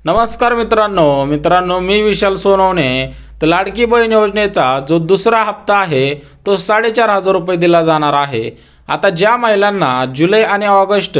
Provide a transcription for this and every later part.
नमस्कार मित्रांनो मी विशाल सोनवणे। तर लाडकी बहीण योजनेचा जो दुसरा हप्ता आहे तो 4,500 रुपये दिला जाणार आहे। आता ज्या महिलांना जुलै आणि ऑगस्ट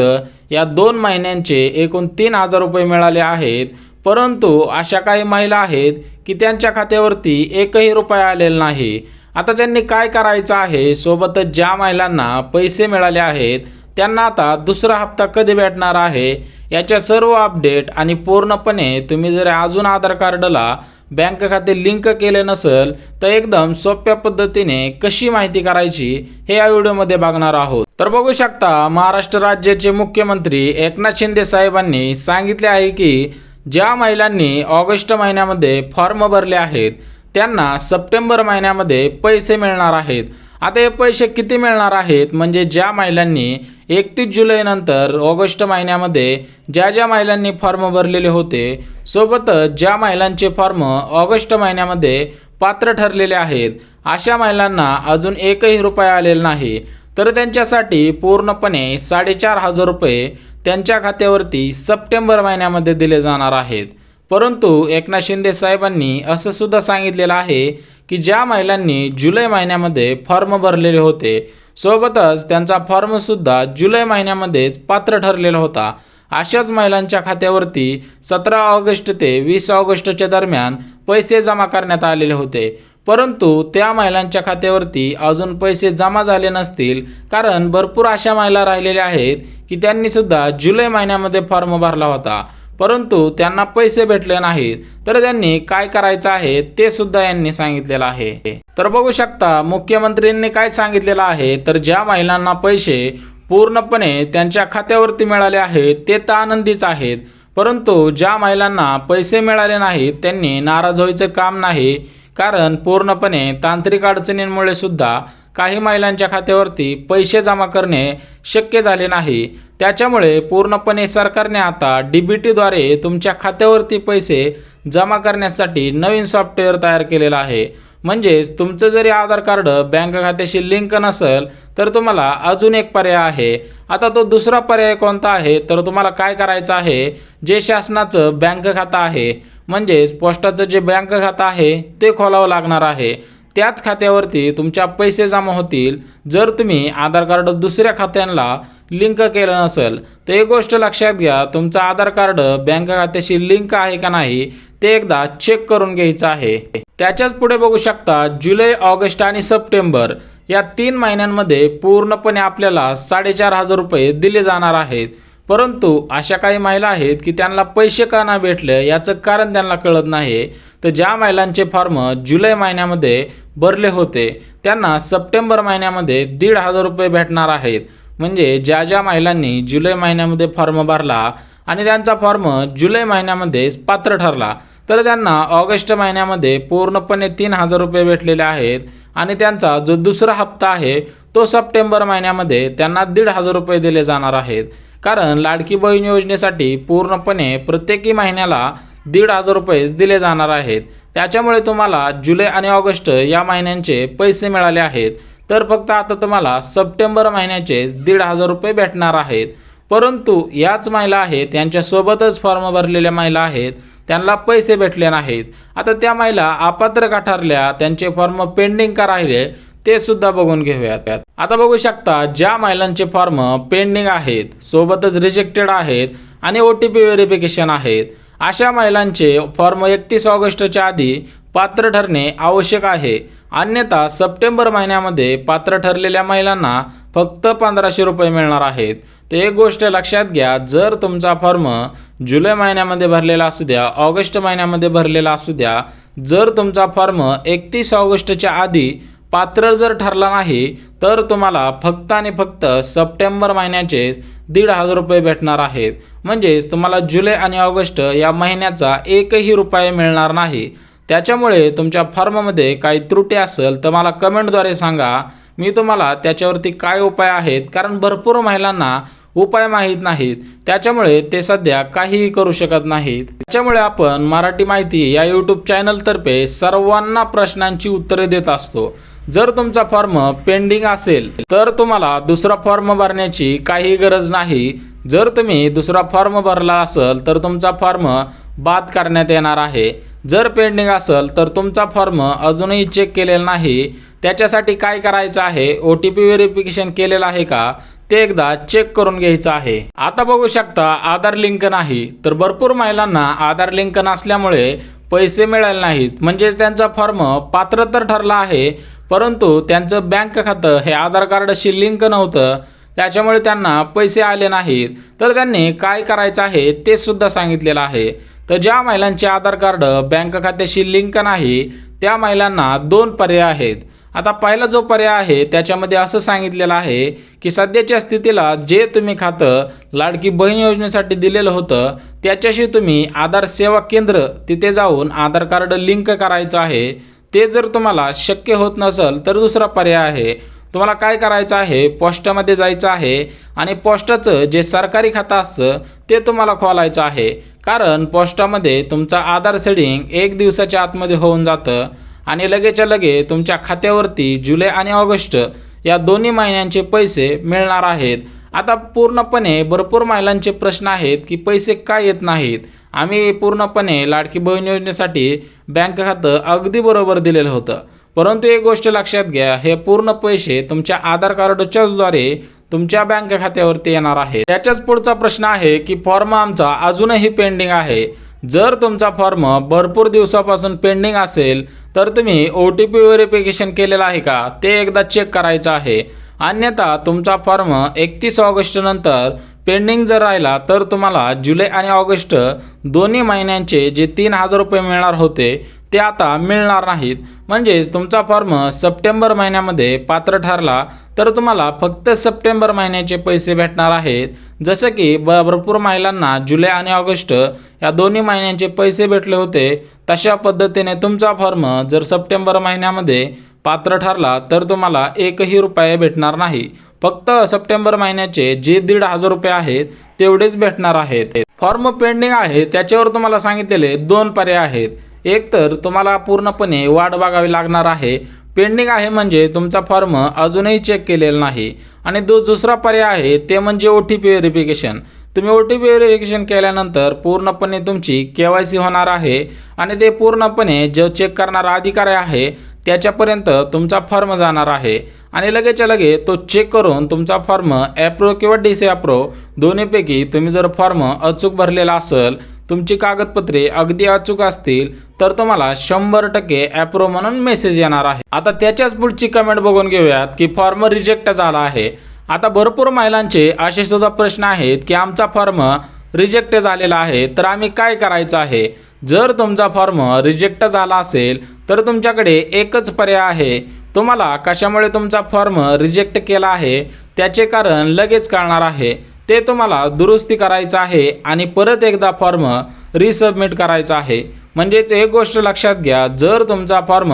या 2 महिन्यांचे एकूण 3,000 रुपये मिळाले आहेत, परंतु अशा काही महिला आहेत की त्यांच्या खात्यावरती एकही रुपया आलेला नाही। आता त्यांनी काय करायचं आहे, सोबतच ज्या महिलांना पैसे मिळाले आहेत त्यांना आता दुसरा हप्ता कधी भेटणार आहे याच्या सर्व अपडेट आणि पूर्णपणे तुम्ही जर अजून आधार कार्डला बँक खाते लिंक केले नसेल तर एकदम सोप्या पद्धतीने कशी माहिती करायची हे या व्हिडिओमध्ये बघणार आहोत। तर बघू शकता, महाराष्ट्र राज्याचे मुख्यमंत्री एकनाथ शिंदे साहेबांनी सांगितले आहे की ज्या महिलांनी ऑगस्ट महिन्यामध्ये फॉर्म भरले आहेत त्यांना सप्टेंबर महिन्यामध्ये पैसे मिळणार आहेत। आता हे पैसे किती मिळणार आहेत, म्हणजे ज्या महिलांनी 31 जुलै नंतर ऑगस्ट महिन्यामध्ये ज्या महिलांनी फॉर्म भरलेले होते, सोबतच ज्या महिलांचे फॉर्म ऑगस्ट महिन्यामध्ये पात्र ठरलेले आहेत, अशा महिलांना अजून एकही रुपया आलेला नाही। तर त्यांच्यासाठी पूर्णपणे 4,500 रुपये त्यांच्या खात्यावरती सप्टेंबर महिन्यामध्ये दिले जाणार आहेत। परंतु एकनाथ शिंदे साहेबांनी असं सुद्धा सांगितलेलं आहे की ज्या महिलांनी जुलै महिन्यामध्ये फॉर्म भरलेले होते, सोबतच त्यांचा फॉर्मसुद्धा जुलै महिन्यामध्येच पात्र ठरलेला होता, अशाच महिलांच्या खात्यावरती 17 ऑगस्ट ते 20 ऑगस्टच्या दरम्यान पैसे जमा करण्यात आलेले होते। परंतु त्या महिलांच्या खात्यावरती अजून पैसे जमा झाले नसतील, कारण भरपूर अशा महिला राहिलेल्या आहेत की त्यांनी सुद्धा जुलै महिन्यामध्ये फॉर्म भरला होता परंतु त्यांना पैसे भेटले नाहीत। तर त्यांनी काय करायचं आहे ते सुद्धा यांनी सांगितलेलं आहे। तर बघू शकता, मुख्यमंत्र्यांनी काय सांगितलेलं आहे, तर ज्या महिलांना पैसे पूर्णपणे त्यांच्या खात्यावरती मिळाले आहेत ते तर आनंदीच आहेत, परंतु ज्या महिलांना पैसे मिळाले नाहीत त्यांनी नाराज व्हायचं काम नाही, कारण पूर्णपणे तांत्रिक अडचणींमुळे सुद्धा काही महिलांच्या खात्यावरती पैसे जमा करणे शक्य झाले नाही। त्याच्यामुळे पूर्णपणे सरकारने आता DBT द्वारे तुमच्या खात्यावरती पैसे जमा करण्यासाठी नवीन सॉफ्टवेअर तयार केलेलं आहे। म्हणजेच तुमचं जरी आधार कार्ड बँक खात्याशी लिंक नसेल तर तुम्हाला अजून एक पर्याय आहे। आता तो दुसरा पर्याय कोणता आहे, तर तुम्हाला काय करायचं आहे, जे शासनाचं बँक खातं आहे म्हणजेच पोस्टाचं जे बँक खातं आहे ते खोलावं लागणार आहे। त्याच खात्यावरती तुमच्या पैसे जमा होतील जर तुम्ही आधार कार्ड दुसऱ्या खात्यांना लिंक केलं नसेल। तर एक गोष्ट लक्षात घ्या, तुमचं आधार कार्ड बँक खात्याशी लिंक आहे का नाही ते एकदा चेक करून घ्यायचं आहे। त्याच्याच पुढे बघू शकता, जुलै ऑगस्ट आणि सप्टेंबर या 3 महिन्यांमध्ये पूर्णपणे आपल्याला 4,500 रुपये दिले जाणार आहेत। परंतु अशा काही महिला आहेत की त्यांना पैसे का नाही भेटले याचं कारण त्यांना कळत नाही। तर ज्या महिलांचे फॉर्म जुलै महिन्यामध्ये भरले होते त्यांना सप्टेंबर महिन्यामध्ये 1,500 रुपये भेटणार आहेत। म्हणजे ज्या महिलांनी जुलै महिन्यामध्ये फॉर्म भरला आणि त्यांचा फॉर्म जुलै महिन्यामध्येच पात्र ठरला तर त्यांना ऑगस्ट महिन्यामध्ये पूर्णपणे 3,000 रुपये भेटलेले आहेत आणि त्यांचा जो दुसरा हप्ता आहे तो सप्टेंबर महिन्यामध्ये त्यांना 1,500 रुपये दिले जाणार आहेत। कारण लाडकी बहीण योजनेसाठी पूर्णपणे प्रत्येकी महिन्याला 1,500 रुपये दिले जाणार आहेत। त्याच्यामुळे तुम्हाला जुलै आणि ऑगस्ट या महिन्यांचे पैसे मिळाले आहेत, तर फक्त आता तुम्हाला सप्टेंबर महिन्याचे 1,500 रुपये भेटणार आहेत। परंतु याच महिला आहेत यांच्यासोबतच फॉर्म भरलेल्या महिला आहेत त्यांना पैसे भेटले नाहीत। आता त्या महिला अपात्र का ठरल्या, त्यांचे फॉर्म पेंडिंग का राहिले ते सुद्धा बघून घेऊयात। आता बघू शकता, ज्या महिलांचे फॉर्म पेंडिंग आहेत, सोबतच रिजेक्टेड आहेत आणि OTP व्हेरिफिकेशन आहेत, अशा महिलांचे फॉर्म 31 ऑगस्टच्या आधी पात्र ठरणे आवश्यक आहे। अन्यथा सप्टेंबर महिन्यामध्ये पात्र ठरलेल्या महिलांना फक्त 1,500 रुपये मिळणार आहेत। तर एक गोष्ट लक्षात घ्या, जर तुमचा फॉर्म जुलै महिन्यामध्ये भरलेला असू द्या, ऑगस्ट महिन्यामध्ये भरलेला असू द्या, जर तुमचा फॉर्म 31 ऑगस्टच्या आधी पात्र जर ठरला नाही तर तुम्हाला फक्त आणि फक्त सप्टेंबर महिन्याचे 1,500 रुपये भेटणार आहेत। म्हणजेच तुम्हाला जुलै आणि ऑगस्ट या महिन्याचा एकही रुपया मिळणार नाही। त्याच्यामुळे तुमच्या फॉर्ममध्ये काही त्रुटी असेल तर मला कमेंटद्वारे सांगा, मी तुम्हाला त्याच्यावरती काय उपाय आहेत, कारण भरपूर महिलांना उपाय माहीत नाहीत, त्याच्यामुळे ते सध्या काहीही करू शकत नाहीत। त्याच्यामुळे आपण मराठी माहिती या YouTube चॅनलतर्फे सर्वांना प्रश्नांची उत्तरे देत असतो। जर तुमचा फॉर्म पेंडिंग असेल तर तुम्हाला दुसरा फॉर्म भरण्याची काही गरज नाही। जर तुम्ही दुसरा फॉर्म भरला असेल तर तुमचा फॉर्म बाद करण्यात येणार आहे। जर पेंडिंग असेल तर तुमचा फॉर्म अजूनही चेक केलेला नाही, त्याच्यासाठी काय करायचं आहे, OTP व्हेरिफिकेशन केलेलं आहे का ते एकदा चेक करून घ्यायचं आहे। आता बघू शकता आधार लिंक नाही, तर भरपूर महिलांना आधार लिंक नसल्यामुळे पैसे मिळाले नाहीत, म्हणजेच त्यांचा फॉर्म पात्र तर ठरला आहे परंतु त्यांचं बँक खातं हे आधार कार्डशी लिंक नव्हतं, त्याच्यामुळे त्यांना पैसे आले नाहीत। तर त्यांनी काय करायचं आहे ते सुद्धा सांगितलेलं आहे। तर ज्या महिलांचे आधार कार्ड बँक खात्याशी लिंक नाही त्या महिलांना दोन पर्याय आहेत। आता पहिला जो पर्याय आहे त्याच्यामध्ये असं सांगितलेलं आहे की सध्याच्या स्थितीला जे तुम्ही खातं लाडकी बहीण योजनेसाठी दिलेलं होतं त्याच्याशी तुम्ही आधार सेवा केंद्र तिथे जाऊन आधार कार्ड लिंक करायचं आहे। ते जर तुम्हाला शक्य होत नसेल तर दुसरा पर्याय आहे, तुम्हाला काय करायचं आहे, पोस्टामध्ये जायचं आहे आणि पोस्टाचं जे सरकारी खातं असतं ते तुम्हाला खोलायचं आहे। कारण पोस्टामध्ये तुमचा आधार सेडिंग 1 दिवसाच्या आतमध्ये होऊन जातं आणि लगेच्या लगे तुमच्या खात्यावरती जुलै आणि ऑगस्ट या दोन्ही महिन्यांचे पैसे मिळणार आहेत। आता पूर्णपणे भरपूर महिलांचे प्रश्न आहेत की पैसे का येत नाहीत, आम्ही पूर्णपणे लाडकी बहीण योजनेसाठी बँक खातं अगदी बरोबर दिलेलं होतं, परंतु एक गोष्ट लक्षात घ्या, हे पूर्ण पैसे तुमच्या आधार कार्डच्याच द्वारे तुमच्या बँक खात्यावरती येणार आहे। त्याच्याच पुढचा प्रश्न आहे की फॉर्म आमचा अजूनही पेंडिंग आहे। जर तुमचा फॉर्म भरपूर दिवसापासून पेंडिंग असेल तर तुम्ही OTP व्हेरिफिकेशन केलेलं आहे का ते एकदा चेक करायचं आहे, अन्यथा तुमचा फॉर्म 31 ऑगस्ट नंतर पेंडिंग जर राहिला तर तुम्हाला जुलै आणि ऑगस्ट दोन्ही महिन्यांचे जे 3000 रुपये मिळणार होते ते आता मिळणार नाहीत। म्हणजेच तुमचा फॉर्म सप्टेंबर महिन्यामध्ये पात्र ठरला तर तुम्हाला फक्त सप्टेंबर महिन्याचे पैसे भेटणार आहेत। जसं की भरपूर महिलांना जुलै आणि ऑगस्ट या दोन्ही महिन्यांचे पैसे भेटले होते, तशा पद्धतीने तुमचा फॉर्म जर सप्टेंबर महिन्यामध्ये पात्र ठरला तर तुम्हाला 1ही रुपया भेटणार नाही, फक्त सप्टेंबर महिन्याचे जे 1500 रुपये आहेत तेवढेच भेटणार आहेत। फॉर्म पेंडिंग आहे त्याच्यावर तुम्हाला सांगितलेले दोन पर्याय आहेत, एक तर तुम्हाला पूर्णपणे वाट बघावी लागणार आहे, पेंडिंग आहे म्हणजे तुमचा फॉर्म अजूनही चेक केलेला नाही, आणि दुसरा पर्याय आहे ते म्हणजे OTP व्हेरिफिकेशन। तुम्ही OTP व्हेरिफिकेशन केल्यानंतर पूर्णपणे तुमची KYC होणार आहे आणि ते पूर्णपणे जो चेक करणारा अधिकारी आहे त्याच्यापर्यंत तुमचा फॉर्म जाणार आहे आणि लगेच्या लगे तो चेक करून तुमचा फॉर्म अप्रूव्ह किंवा डिसअप्रूव्ह दोन्हीपैकी तुम्ही जर फॉर्म अचूक भरलेला असेल, तुमची कागदपत्रे अगदी अचूक असतील तर तुम्हाला 100% अप्रूव्ह म्हणून मेसेज येणार आहे। आता त्याच्याच पुढची कमेंट बघून घेऊयात की फॉर्म रिजेक्ट झाला आहे। आता भरपूर महिलांचे असे सुद्धा प्रश्न आहेत की आमचा फॉर्म रिजेक्ट झालेला आहे तर आम्ही काय करायचं आहे। जर तुमचा फॉर्म रिजेक्ट झाला असेल तर तुमच्याकडे एकच पर्याय आहे, तुम्हाला कशामुळे तुमचा फॉर्म रिजेक्ट केला आहे त्याचे कारण लगेच कळणार आहे, ते तुम्हाला दुरुस्ती करायचं आहे आणि परत एकदा फॉर्म रिसबमिट करायचा आहे। म्हणजेच एक गोष्ट लक्षात घ्या, जर तुमचा फॉर्म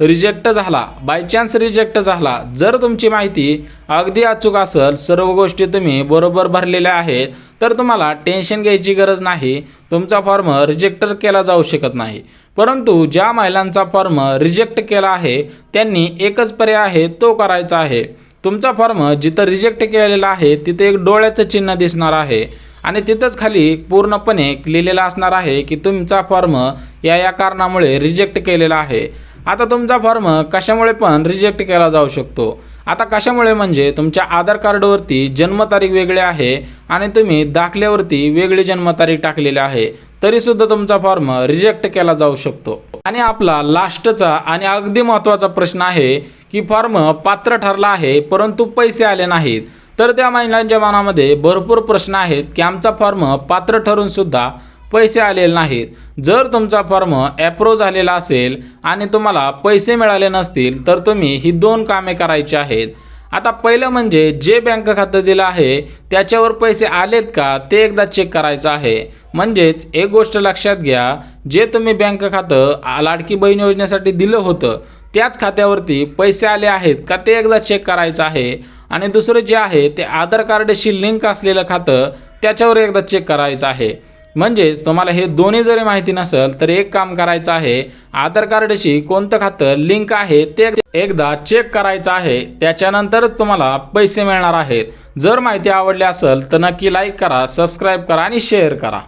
रिजेक्ट झाला, बाय चान्स रिजेक्ट झाला, जर तुमची माहिती अगदी अचूक असेल, सर्व गोष्टी तुम्ही बरोबर भरलेल्या आहेत तर तुम्हाला टेन्शन घ्यायची गरज नाही, तुमचा फॉर्म रिजेक्ट केला जाऊ शकत नाही। परंतु ज्या महिलांचा फॉर्म रिजेक्ट केला आहे त्यांनी एकच पर्याय आहे तो करायचा आहे, तुमचा फॉर्म जिथं रिजेक्ट केलेला आहे तिथे एक डोळ्याचं चिन्ह दिसणार आहे आणि तिथंच खाली पूर्णपणे लिहिलेलं असणार आहे की तुमचा फॉर्म या कारणामुळे रिजेक्ट केलेला आहे। आता तुमचा फॉर्म कशामुळे पण रिजेक्ट केला जाऊ शकतो। आता कशामुळे म्हणजे तुमच्या आधार कार्डवरती जन्मतारीख वेगळी आहे आणि तुम्ही दाखल्यावरती वेगळी जन्मतारीख टाकलेली आहे, तरीसुद्धा तुमचा फॉर्म रिजेक्ट केला जाऊ शकतो। आणि आपला लास्टचा आणि अगदी महत्त्वाचा प्रश्न आहे की फॉर्म पात्र ठरला आहे परंतु पैसे आले नाहीत, तर त्या महिलांच्या मनामध्ये भरपूर प्रश्न आहेत की आमचा फॉर्म पात्र ठरून सुद्धा पैसे आलेले नाहीत। जर तुमचा फॉर्म अप्रूव्ह झालेला असेल आणि तुम्हाला पैसे मिळाले नसतील तर तुम्ही ही दोन कामे करायची आहेत। आता पहिलं म्हणजे जे बँक खातं दिलं आहे त्याच्यावर पैसे आलेत का ते एकदा चेक करायचं आहे। म्हणजेच एक गोष्ट लक्षात घ्या, जे तुम्ही बँक खातं लाडकी बहीण योजनेसाठी दिलं होतं त्याच खात्यावरती पैसे आले आहेत का ते एकदा चेक करायचं आहे। आणि दुसरं जे आहे ते आधार कार्डशी लिंक असलेलं खातं त्याच्यावर एकदा चेक करायचं आहे। म्हणजेच तुम्हाला हे दोन्ही जरी माहिती नसेल तर एक काम करायचं आहे, आधार कार्डशी कोणतं खातं लिंक आहे ते एकदा चेक करायचं आहे, त्याच्यानंतरच तुम्हाला पैसे मिळणार आहेत। जर माहिती आवडली असेल तर नक्की लाईक करा, सबस्क्राईब करा आणि शेअर करा।